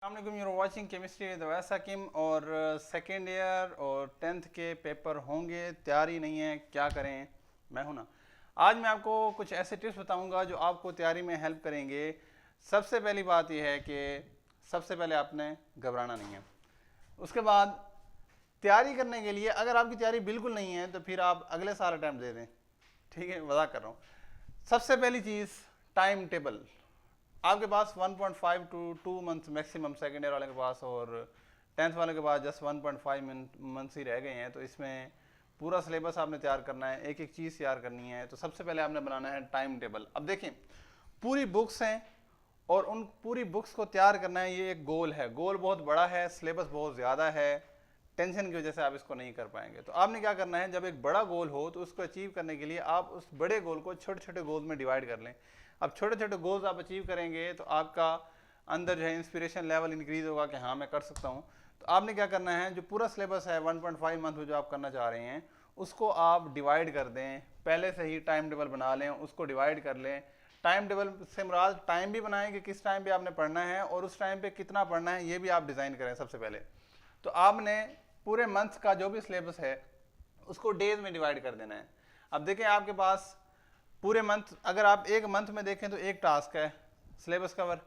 अस्सलाम you're watching chemistry with Awais Hakim. और second year और 10th के पेपर होंगे, तैयारी नहीं है, क्या करें? मैं हूं ना। आज मैं आपको कुछ ऐसे टिप्स बताऊंगा जो आपको तैयारी में हेल्प करेंगे। सबसे पहली बात यह है कि सबसे पहले आपने घबराना नहीं है। उसके बाद तैयारी करने के लिए अगर आपकी तैयारी बिल्कुल नहीं है तो फिर आप अगले साल अटैम्प्ट दे दें। ठीक है, मजाक कर रहा हूँ। सबसे पहली चीज़, टाइम टेबल। आपके पास 1.5 to 2 months maximum second year वाले के पास, और 10th वाले के पास जस्ट 1.5 मंथ्स ही रह गए हैं। तो इसमें पूरा सिलेबस आपने तैयार करना है, एक एक चीज़ तैयार करनी है। तो सबसे पहले आपने बनाना है टाइम टेबल। अब देखें, पूरी बुक्स हैं और उन पूरी बुक्स को तैयार करना है, ये एक गोल है। गोल बहुत बड़ा है, सिलेबस बहुत ज़्यादा है, टेंशन की वजह से आप इसको नहीं कर पाएंगे। तो आपने क्या करना है, जब एक बड़ा गोल हो तो उसको अचीव करने के लिए आप उस बड़े गोल को छोटे छोटे गोल में डिवाइड कर लें। अब छोटे छोटे गोल्स आप अचीव करेंगे तो आपका अंदर जो है इंस्पिरेशन लेवल इंक्रीज होगा कि हाँ मैं कर सकता हूँ। तो आपने क्या करना है, जो पूरा सिलेबस है 1.5 मंथ में जो आप करना चाह रहे हैं उसको आप डिवाइड कर दें। पहले से ही टाइम टेबल बना लें, उसको डिवाइड कर लें। टाइम टेबल से मुराद टाइम भी बनाएं कि किस टाइम पे आपने पढ़ना है और उस टाइम पे कितना पढ़ना है, ये भी आप डिज़ाइन करें सबसे पहले। तो आपने पूरे मंथ का जो भी सिलेबस है उसको डेज में डिवाइड कर देना है। अब देखें, आपके पास पूरे मंथ, अगर आप एक मंथ में देखें तो एक टास्क है सिलेबस कवर।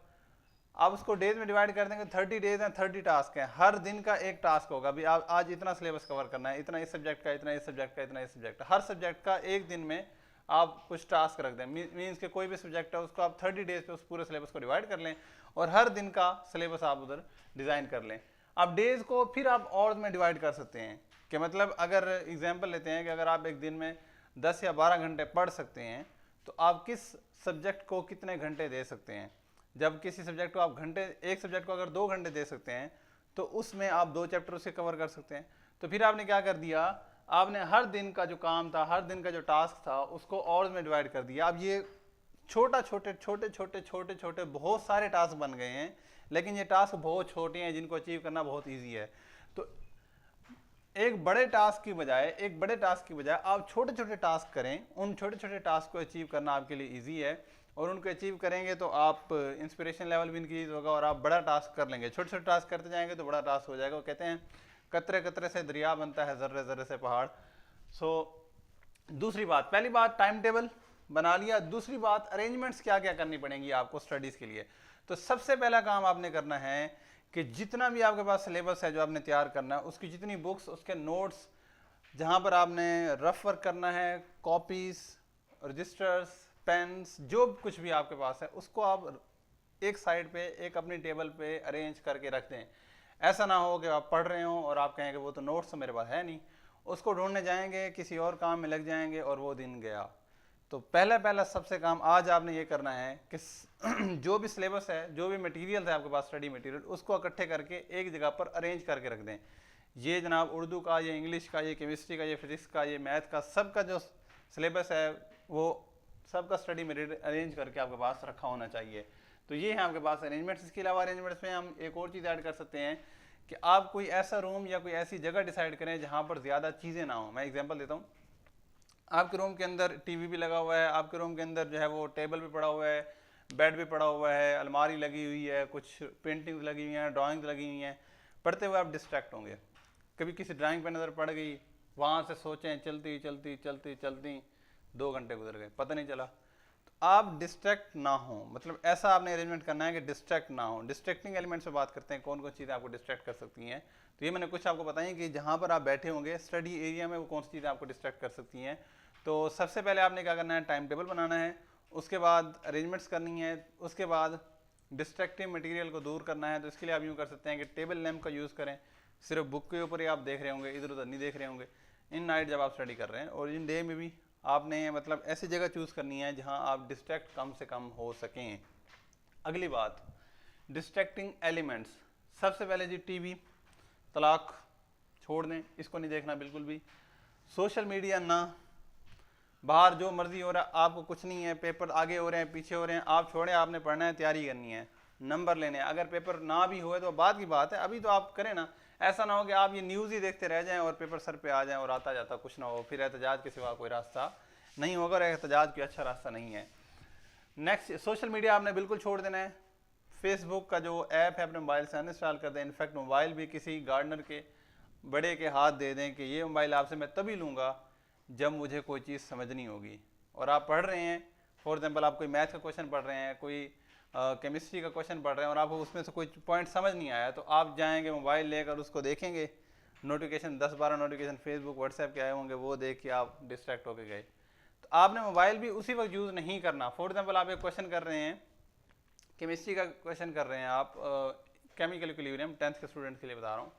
आप उसको डेज में डिवाइड कर देंगे, 30 डेज हैं, 30 टास्क हैं, हर दिन का एक टास्क होगा। अभी आप आज इतना सिलेबस कवर करना है, इतना इस सब्जेक्ट का, इतना इस सब्जेक्ट का, इतना इस सब्जेक्ट का। हर सब्जेक्ट का एक दिन में आप कुछ टास्क रख दें। मीन्स के कोई भी सब्जेक्ट है उसको आप 30 डेज पे उस पूरे सिलेबस को डिवाइड कर लें और हर दिन का सिलेबस आप उधर डिज़ाइन कर लें। अब डेज को फिर आप और में डिवाइड कर सकते हैं कि मतलब अगर एग्जाम्पल लेते हैं कि अगर आप एक दिन में 10 या 12 घंटे पढ़ सकते हैं तो आप किस सब्जेक्ट को कितने घंटे दे सकते हैं। जब किसी सब्जेक्ट को आप घंटे, एक सब्जेक्ट को अगर 2 घंटे दे सकते हैं तो उसमें आप 2 चैप्टर उसके कवर कर सकते हैं। तो फिर आपने क्या कर दिया, आपने हर दिन का जो काम था, हर दिन का जो टास्क था उसको और में डिवाइड कर दिया। अब ये छोटे छोटे बहुत सारे टास्क बन गए हैं, लेकिन ये टास्क बहुत छोटे हैं जिनको अचीव करना बहुत ईजी है। तो एक बड़े टास्क की बजाय आप छोटे छोटे टास्क करें। उन छोटे छोटे टास्क को अचीव करना आपके लिए इजी है और उनको अचीव करेंगे तो आप इंस्पिरेशन लेवल भी इंक्रीज होगा और आप बड़ा टास्क कर लेंगे। छोटे छोटे टास्क करते जाएंगे तो बड़ा टास्क हो जाएगा। वो कहते हैं कतरे कतरे से दरिया बनता है, जर्रे जर्रे से पहाड़। दूसरी बात, पहली बात टाइम टेबल बना लिया। दूसरी बात, अरेंजमेंट्स क्या क्या करनी पड़ेंगी आपको स्टडीज़ के लिए। तो सबसे पहला काम आपने करना है कि जितना भी आपके पास सिलेबस है जो आपने तैयार करना है, उसकी जितनी बुक्स, उसके नोट्स, जहाँ पर आपने रफ वर्क करना है, कॉपीज़, रजिस्टर्स, पेन्स, जो कुछ भी आपके पास है उसको आप एक साइड पे, एक अपनी टेबल पे अरेंज करके रख दें। ऐसा ना हो कि आप पढ़ रहे हो और आप कहेंगे वो तो नोट्स तो मेरे पास है नहीं, उसको ढूंढने जाएंगे, किसी और काम में लग जाएंगे और वो दिन गया। तो पहला सबसे काम आज आपने ये करना है कि जो भी सिलेबस है, जो भी मटेरियल है आपके पास, स्टडी मटेरियल, उसको इकट्ठे करके एक जगह पर अरेंज करके रख दें। ये जनाब उर्दू का, ये इंग्लिश का, ये केमिस्ट्री का, ये फिजिक्स का, ये मैथ का, सबका जो सिलेबस है वो सबका स्टडी मटेरियल अरेंज करके आपके पास रखा होना चाहिए। तो ये है आपके पास अरेंजमेंट्स। इसके अलावा अरेंजमेंट्स में हम एक और चीज़ ऐड कर सकते हैं कि आप कोई ऐसा रूम या कोई ऐसी जगह डिसाइड करें जहाँ पर ज़्यादा चीज़ें ना हो। मैं एग्जांपल देता हूँ, आपके रूम के अंदर टीवी भी लगा हुआ है, आपके रूम के अंदर जो है वो टेबल भी पड़ा हुआ है, बेड भी पड़ा हुआ है, अलमारी लगी हुई है, कुछ पेंटिंग्स लगी हुई हैं, ड्राइंग्स लगी हुई हैं। पढ़ते हुए आप डिस्ट्रैक्ट होंगे, कभी किसी ड्राइंग पे नज़र पड़ गई, वहाँ से सोचें चलती चलती चलती चलती 2 घंटे गुजर गए, पता नहीं चला। आप डिस्ट्रैक्ट ना हो, मतलब ऐसा आपने अरेंजमेंट करना है कि डिस्ट्रैक्ट ना हो। डिस्ट्रैक्टिंग एलिमेंट्स पे बात करते हैं, कौन कौन चीज़ें आपको डिस्ट्रैक्ट कर सकती हैं। तो ये मैंने कुछ आपको बताई कि जहाँ पर आप बैठे होंगे स्टडी एरिया में, वो कौन सी चीज़ें आपको डिस्ट्रैक्ट कर सकती हैं। तो सबसे पहले आपने क्या करना है, टाइम टेबल बनाना है, उसके बाद अरेंजमेंट्स करनी है, उसके बाद डिस्ट्रैक्टिव मटेरियल को दूर करना है। तो इसके लिए आप यूँ कर सकते हैं कि टेबल लैम्प का यूज़ करें। सिर्फ बुक के ऊपर ही आप देख रहे होंगे, इधर उधर नहीं देख रहे होंगे इन नाइट जब आप स्टडी कर रहे हैं। और इन डे में भी आपने मतलब ऐसी जगह चूज़ करनी है जहां आप डिस्ट्रैक्ट कम से कम हो सकें। अगली बात, डिस्ट्रैक्टिंग एलिमेंट्स। सबसे पहले जी टीवी तलाक छोड़ दें, इसको नहीं देखना बिल्कुल भी। सोशल मीडिया ना, बाहर जो मर्जी हो रहा है, आपको कुछ नहीं है, पेपर आगे हो रहे हैं पीछे हो रहे हैं, आप छोड़ें, आपने पढ़ना है, तैयारी करनी है, नंबर लेने हैं। अगर पेपर ना भी हुए तो बाद की बात है, अभी तो आप करें ना। ऐसा ना हो कि आप ये न्यूज़ ही देखते रह जाएं और पेपर सर पे आ जाए और आता जाता कुछ ना हो, फिर एहतजाज के सिवा कोई रास्ता नहीं होगा और एहतजाज कोई अच्छा रास्ता नहीं है। नेक्स्ट, सोशल मीडिया आपने बिल्कुल छोड़ देना है। फेसबुक का जो ऐप है अपने मोबाइल से अनइंस्टॉल कर दें। इनफैक्ट मोबाइल भी किसी गार्डनर के बड़े के हाथ दे दें कि ये मोबाइल आपसे मैं तभी लूँगा जब मुझे कोई चीज़ समझनी होगी। और आप पढ़ रहे हैं, फॉर एग्जांपल आप कोई मैथ का क्वेश्चन पढ़ रहे हैं, कोई केमिस्ट्री का क्वेश्चन पढ़ रहे हैं और आपको उसमें से कोई पॉइंट समझ नहीं आया, तो आप जाएंगे मोबाइल लेकर उसको देखेंगे, नोटिफिकेशन 10-12 नोटिफिकेशन फेसबुक व्हाट्सएप के आए होंगे, वो देख के आप डिस्ट्रैक्ट होके गए। तो आपने मोबाइल भी उसी वक्त यूज़ नहीं करना। फॉर एग्जांपल आप एक क्वेश्चन कर रहे हैं, केमिस्ट्री का क्वेश्चन कर रहे हैं आप, केमिकल इक्विलिब्रियम, 10th के स्टूडेंट के लिए बता रहा हूँ।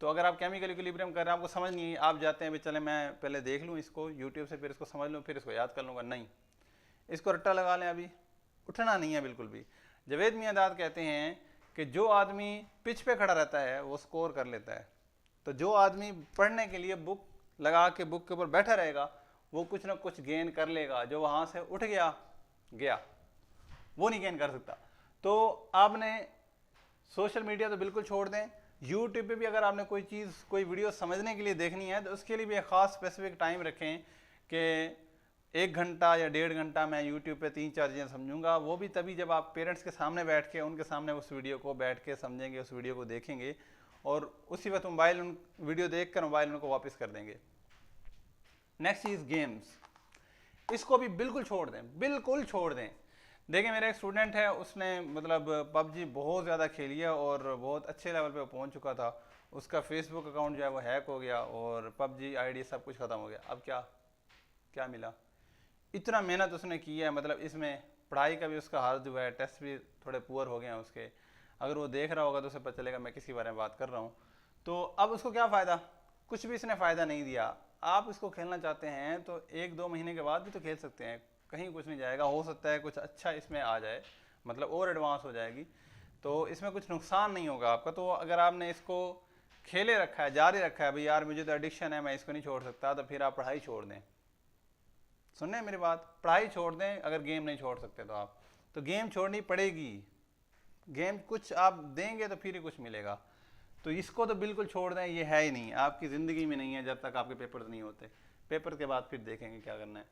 तो अगर आप केमिकल इक्विलिब्रियम कर रहे हैं, आपको समझ नहीं है, आप जाते हैं भाई चले मैं पहले देख लूँ इसको यूट्यूब से, फिर इसको समझ लूँ, फिर इसको याद कर लूँगा, नहीं, इसको रट्टा लगा लें, अभी उठना नहीं है बिल्कुल भी। जावेद मियाँदाद कहते हैं कि जो आदमी पिच पे खड़ा रहता है वो स्कोर कर लेता है। तो जो आदमी पढ़ने के लिए बुक लगा के बुक के ऊपर बैठा रहेगा वो कुछ ना कुछ गेन कर लेगा। जो वहाँ से उठ गया गया, वो नहीं गेन कर सकता। तो आपने सोशल मीडिया तो बिल्कुल छोड़ दें। यूट्यूब पे भी अगर आपने कोई चीज़, कोई वीडियो समझने के लिए देखनी है तो उसके लिए भी एक ख़ास स्पेसिफिक टाइम रखें कि 1 घंटा या 1.5 घंटा मैं यूट्यूब पे 3-4 चीज़ें समझूंगा। वो भी तभी जब आप पेरेंट्स के सामने बैठ के उनके सामने उस वीडियो को बैठ के समझेंगे, उस वीडियो को देखेंगे और उसी वक्त मोबाइल वीडियो देख कर मोबाइल उनको वापस कर देंगे। नेक्स्ट चीज़ गेम्स, इसको भी बिल्कुल छोड़ दें, बिल्कुल छोड़ दें। देखिए मेरा एक स्टूडेंट है, उसने मतलब पबजी बहुत ज़्यादा खेली है और बहुत अच्छे लेवल पे पहुंच चुका था। उसका फेसबुक अकाउंट जो है वो हैक हो गया और पबजी आईडी सब कुछ ख़त्म हो गया। अब क्या मिला? इतना मेहनत उसने की है, मतलब इसमें पढ़ाई का भी उसका हाल जो है, टेस्ट भी थोड़े पुअर हो गए हैं उसके। अगर वो देख रहा होगा तो उसे पता चलेगा मैं किसके बारे में बात कर रहा हूँ। तो अब उसको क्या फ़ायदा? कुछ भी इसने फ़ायदा नहीं दिया। आप इसको खेलना चाहते हैं तो 1-2 महीने के बाद भी तो खेल सकते हैं, कहीं कुछ नहीं जाएगा। हो सकता है कुछ अच्छा इसमें आ जाए, मतलब और एडवांस हो जाएगी, तो इसमें कुछ नुकसान नहीं होगा आपका। तो अगर आपने इसको खेले रखा है, जारी रखा है, भाई यार मुझे तो एडिक्शन है, मैं इसको नहीं छोड़ सकता, तो फिर आप पढ़ाई छोड़ दें। सुनने मेरी बात, पढ़ाई छोड़ दें अगर गेम नहीं छोड़ सकते तो आप, तो गेम छोड़नी पड़ेगी। गेम कुछ आप देंगे तो फिर ही कुछ मिलेगा। तो इसको तो बिल्कुल छोड़ दें, ये है ही नहीं, आपकी ज़िंदगी में नहीं है जब तक आपके पेपर नहीं होते। पेपर के बाद फिर देखेंगे क्या करना है।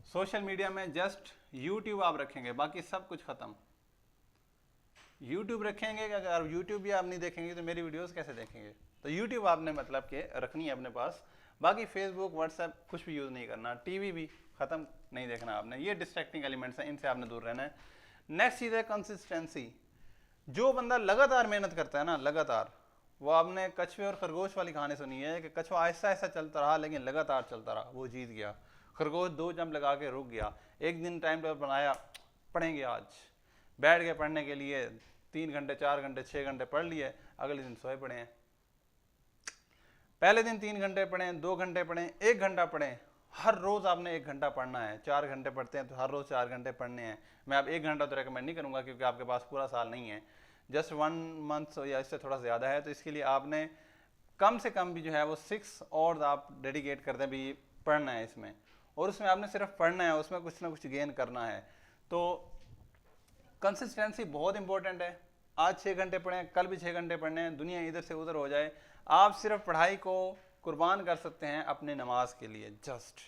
सोशल मीडिया में जस्ट यूट्यूब आप रखेंगे, बाकी सब कुछ ख़त्म। यूट्यूब रखेंगे, अगर यूट्यूब भी आप नहीं देखेंगे तो मेरी वीडियोस कैसे देखेंगे? तो यूट्यूब आपने मतलब कि रखनी है अपने पास, बाकी फेसबुक व्हाट्सएप कुछ भी यूज़ नहीं करना। टीवी भी ख़त्म नहीं देखना आपने। ये डिस्ट्रैक्टिंग एलिमेंट्स हैं, इनसे आपने दूर रहना है। नेक्स्ट चीज़ है कंसिस्टेंसी। जो बंदा लगातार मेहनत करता है ना, लगातार, वो आपने कछुए और खरगोश वाली कहानी सुनी है कि कछुआ ऐसा ऐसा चलता रहा लेकिन लगातार चलता रहा, वो जीत गया। खरगोश 2 जंप लगा के रुक गया। एक दिन टाइम टेबल बनाया, पढ़ेंगे आज, बैठ गए पढ़ने के लिए, 3 घंटे 4 घंटे 6 घंटे पढ़ लिए, अगले दिन सोए पड़े हैं। पहले दिन 3 घंटे पढ़ें, 2 घंटे पढ़ें, 1 घंटा पढ़ें। हर रोज़ आपने 1 घंटा पढ़ना है। 4 घंटे पढ़ते हैं तो हर रोज़ 4 घंटे पढ़ने हैं। मैं अब 1 घंटा तो रेकमेंड नहीं करूँगा क्योंकि आपके पास पूरा साल नहीं है, जस्ट 1 मंथ या इससे थोड़ा ज़्यादा है। तो इसके लिए आपने कम से कम भी जो है वो 6 और आप डेडिकेट कर दें भी पढ़ना है इसमें, और उसमें आपने सिर्फ पढ़ना है, उसमें कुछ ना कुछ गेन करना है। तो कंसिस्टेंसी बहुत इंपॉर्टेंट है। आज 6 घंटे पढ़ें, कल भी 6 घंटे पढ़ने हैं, दुनिया इधर से उधर हो जाए, आप सिर्फ पढ़ाई को कुर्बान कर सकते हैं अपने नमाज के लिए जस्ट।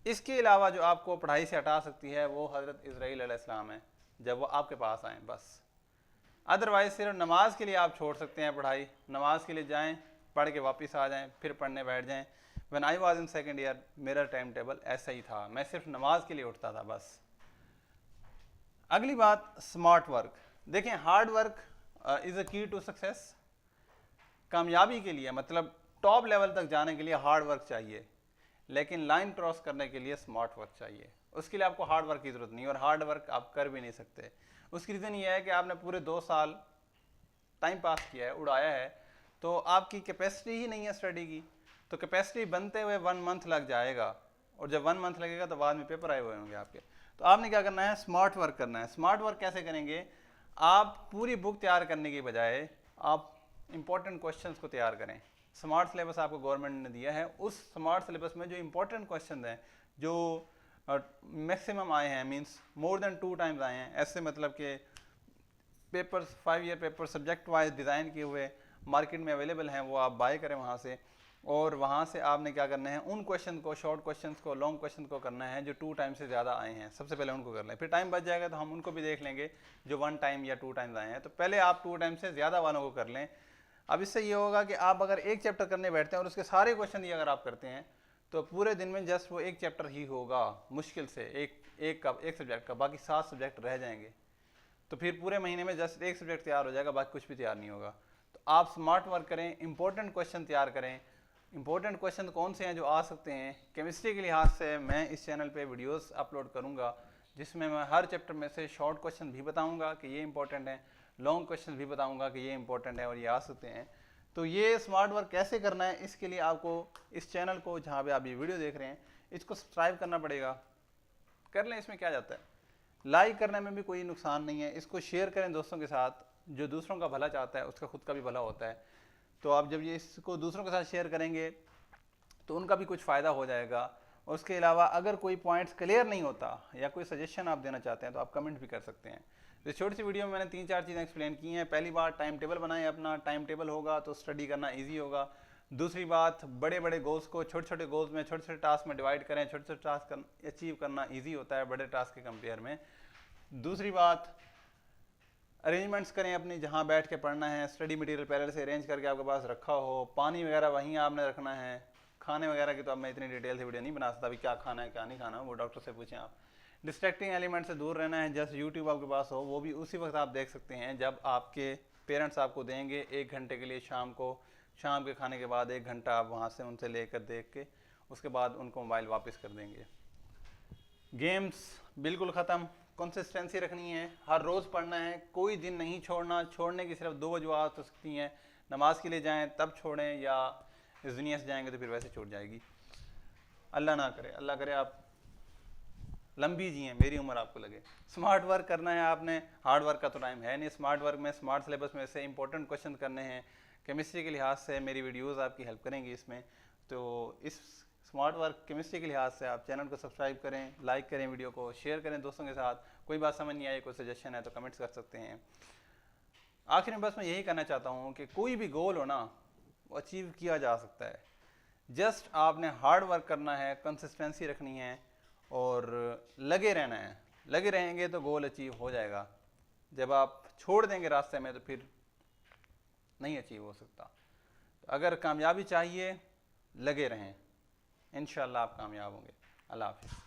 इसके अलावा जो आपको पढ़ाई से हटा सकती है वो हज़रत इस्राईल अलैहिस्सलाम है, जब वो आपके पास आएँ बस। अदरवाइज सिर्फ नमाज के लिए आप छोड़ सकते हैं पढ़ाई। नमाज के लिए जाएं, पढ़ के वापस आ जाएं, फिर पढ़ने बैठ जाएं। When I was in second year मेरा टाइम टेबल ऐसा ही था, मैं सिर्फ नमाज के लिए उठता था बस। अगली बात, स्मार्ट वर्क। देखें, हार्ड वर्क इज़ अ की टू सक्सेस। कामयाबी के लिए, मतलब टॉप लेवल तक जाने के लिए हार्ड वर्क चाहिए, लेकिन लाइन क्रॉस करने के लिए स्मार्ट वर्क चाहिए। उसके लिए आपको हार्ड वर्क की ज़रूरत नहीं, और हार्ड वर्क आप कर भी नहीं सकते। उसकी रीज़न ये है कि आपने पूरे 2 साल टाइम पास किया है, उड़ाया है, तो आपकी कैपेसिटी ही नहीं है स्टडी की। तो कैपेसिटी बनते हुए 1 मंथ लग जाएगा, और जब 1 मंथ लगेगा तो बाद में पेपर आए हुए होंगे आपके। तो आपने क्या करना है? स्मार्ट वर्क करना है। स्मार्ट वर्क कैसे करेंगे? आप पूरी बुक तैयार करने की बजाय आप इंपॉर्टेंट क्वेश्चंस को तैयार करें। स्मार्ट सिलेबस आपको गवर्नमेंट ने दिया है, उस स्मार्ट सिलेबस में जो इंपॉर्टेंट क्वेश्चन हैं, जो मैक्सिमम आए हैं, मींस मोर देन 2 टाइम्स आए हैं, ऐसे मतलब कि papers 5 year paper subject wise design किए हुए मार्केट में अवेलेबल हैं, वो आप बाय करें वहाँ से। और वहाँ से आपने क्या करना है, उन क्वेश्चन को, शॉर्ट क्वेश्चन को, लॉन्ग क्वेश्चन को करना है जो 2 टाइम से ज़्यादा आए हैं, सबसे पहले उनको कर लें। फिर टाइम बच जाएगा तो हम उनको भी देख लेंगे जो 1 टाइम या 2 टाइम्स आए हैं। तो पहले आप 2 टाइम से ज़्यादा वालों को कर लें। अब इससे ये होगा कि आप अगर एक चैप्टर करने बैठते हैं और उसके सारे क्वेश्चन ही अगर आप करते हैं तो पूरे दिन में जस्ट वो एक चैप्टर ही होगा, मुश्किल से एक सब्जेक्ट का, बाकी 7 सब्जेक्ट रह जाएंगे। तो फिर पूरे महीने में जस्ट एक सब्जेक्ट तैयार हो जाएगा, बाकी कुछ भी तैयार नहीं होगा। तो आप स्मार्ट वर्क करें, इंपॉर्टेंट क्वेश्चन तैयार करें। इंपॉर्टेंट क्वेश्चन कौन से हैं जो आ सकते हैं? केमिस्ट्री के लिहाज से मैं इस चैनल पे वीडियोस अपलोड करूंगा जिसमें मैं हर चैप्टर में से शॉर्ट क्वेश्चन भी बताऊंगा कि ये इंपॉर्टेंट है, लॉन्ग क्वेश्चन भी बताऊंगा कि ये इंपॉर्टेंट है और ये आ सकते हैं। तो ये स्मार्ट वर्क कैसे करना है, इसके लिए आपको इस चैनल को, जहाँ पे आप ये वीडियो देख रहे हैं, इसको सब्सक्राइब करना पड़ेगा। कर लें, इसमें क्या जाता है, लाइक करने में भी कोई नुकसान नहीं है। इसको शेयर करें दोस्तों के साथ, जो दूसरों का भला चाहता है उसका खुद का भी भला होता है। तो आप जब ये इसको दूसरों के साथ शेयर करेंगे तो उनका भी कुछ फ़ायदा हो जाएगा। और उसके अलावा अगर कोई पॉइंट्स क्लियर नहीं होता या कोई सजेशन आप देना चाहते हैं तो आप कमेंट भी कर सकते हैं। तो छोटी सी वीडियो में मैंने 3-4 चीज़ें एक्सप्लेन की हैं। पहली बात, टाइम टेबल बनाएं अपना, टाइम टेबल होगा तो स्टडी करना ईजी होगा। दूसरी बात, बड़े बड़े गोल्स को छोटे छोटे गोल्स में, छोटे छोटे टास्क में डिवाइड करें। छोटे छोटे टास्क अचीव करना ईजी होता है बड़े टास्क के कंपेयर में। दूसरी बात, अरेंजमेंट्स करें अपनी, जहाँ बैठ के पढ़ना है स्टडी मटेरियल पहले से अरेंज करके आपके पास रखा हो। पानी वगैरह वहीं आपने रखना है। खाने वगैरह की तो अब मैं इतनी डिटेल से वीडियो नहीं बना सकता, अभी क्या खाना है क्या नहीं खाना वो डॉक्टर से पूछें आप। डिस्ट्रैक्टिंग एलिमेंट से दूर रहना है। जस्ट यूट्यूब आपके पास हो, वो भी उसी वक्त आप देख सकते हैं जब आपके पेरेंट्स आपको देंगे 1 घंटे के लिए शाम को, शाम के खाने के बाद 1 घंटा आप वहाँ से उनसे लेकर देख के उसके बाद उनको मोबाइल वापस कर देंगे। गेम्स बिल्कुल ख़त्म। कंसिस्टेंसी रखनी है, हर रोज़ पढ़ना है, कोई दिन नहीं छोड़ना। छोड़ने की सिर्फ 2 वजूहत हो सकती हैं, नमाज के लिए जाएं तब छोड़ें, या इस दुनिया से जाएंगे तो फिर वैसे छूट जाएगी। अल्लाह ना करे, अल्लाह करे आप लंबी जिए, मेरी उम्र आपको लगे। स्मार्ट वर्क करना है आपने, हार्ड वर्क का तो टाइम है नहीं। स्मार्ट वर्क में स्मार्ट सिलेबस में से इंपॉर्टेंट क्वेश्चन करने हैं। केमिस्ट्री के लिहाज से मेरी वीडियोज़ आपकी हेल्प करेंगी इसमें। तो इस स्मार्ट वर्क केमिस्ट्री के लिहाज से आप चैनल को सब्सक्राइब करें, लाइक करें, वीडियो को शेयर करें दोस्तों के साथ। कोई बात समझ नहीं आई, कोई सजेशन है तो कमेंट्स कर सकते हैं। आखिर में बस मैं यही कहना चाहता हूँ कि कोई भी गोल हो ना, वो अचीव किया जा सकता है। जस्ट आपने हार्ड वर्क करना है, कंसिस्टेंसी रखनी है और लगे रहना है। लगे रहेंगे तो गोल अचीव हो जाएगा। जब आप छोड़ देंगे रास्ते में तो फिर नहीं अचीव हो सकता। तो अगर कामयाबी चाहिए, लगे रहें, इंशाल्लाह आप कामयाब होंगे। अल्लाह हाफिज़।